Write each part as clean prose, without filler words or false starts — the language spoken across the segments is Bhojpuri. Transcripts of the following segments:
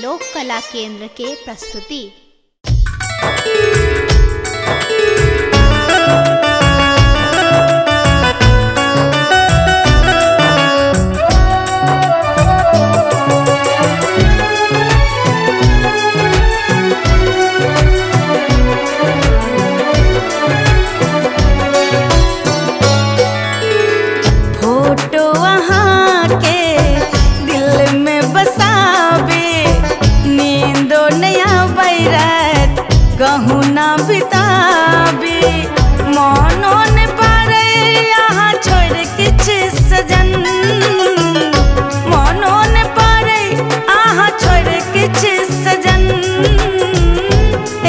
लोक कला केंद्र के प्रस्तुति। कहूँ ना बिताबी मनो ने पारे यहाँ छोड़ किछ सजन, मनो ने पारे यहाँ छोड़ किछ सजन।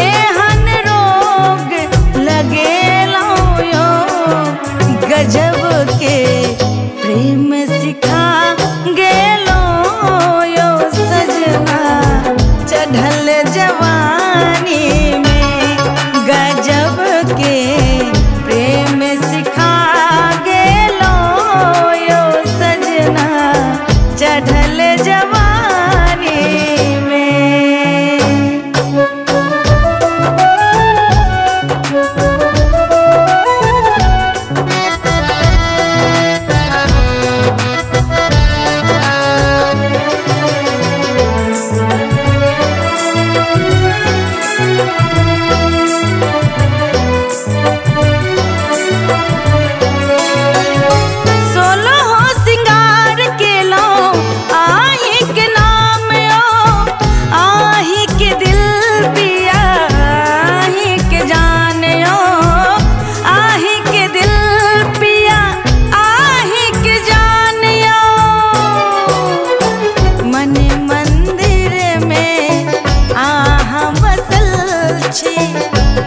एहन रोग लगे लो यो गजब के प्रेम सिखा गेलो यो सजना चढ़ल जवानी प्रेम सिखा गेलो यो सजना चढ़ल जवानी में।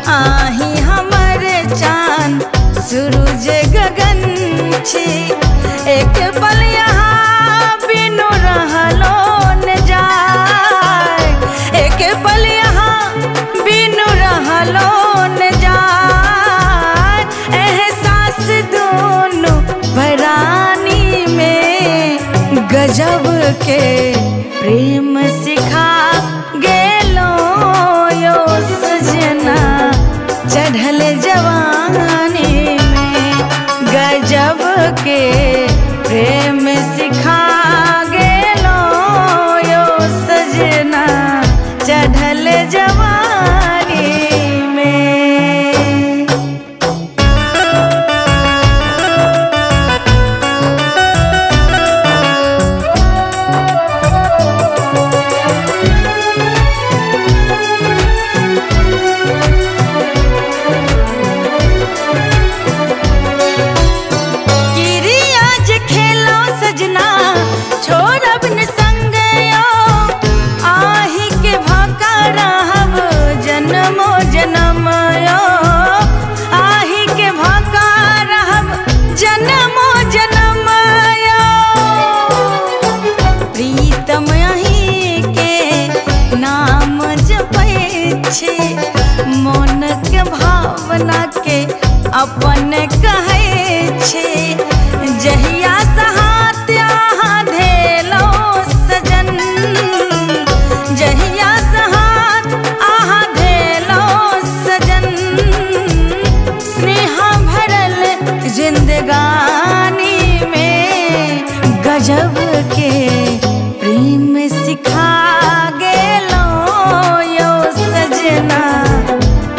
आही हमर चांद सूरज गगन छी, एक पल यहाँ बिनु रहलो न जाए, एक पल यहाँ बिनु रहलो न जाए। एहसास दोनों परानी में गजब के प्रेम सिखा गेलो यो सजना चढ़ल जवानी में। गजब के प्रेम सिखा गेलो यो सजना चढ़ल जवानी में। मन के भावना के अपन कहे छे, जहिया हाथ यहाँ धेलो सजन, जहिया हाथ यहाँ धेलो सजन। स्नेह भरल जिंदगानी में गजब के प्रेम सिखा गेलो यो सजना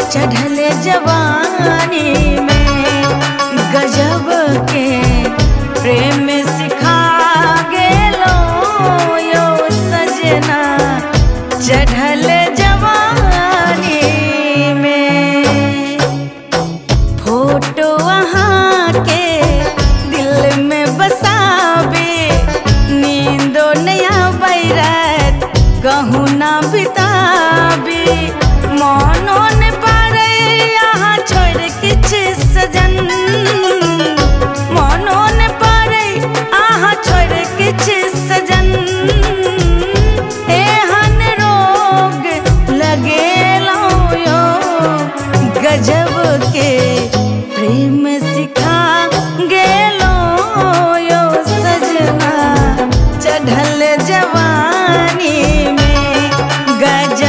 चढ़ल जवानी में। गजब के प्रेम सिखा गेलो यो सजना चढ़ल जवानी में। फोटो वहाँ के दिल में बसाबे नींदो नया बैरत कहूँ ना बिताबी मनो ने पारे यहाँ छोड़ किछ सजन, मनो ने पारे यहाँ छोड़ किछ सजन। एहन रोग लगे लो यो गजब के प्रेम सिखा गेलो यो सजना चढ़ल जवानी में। गज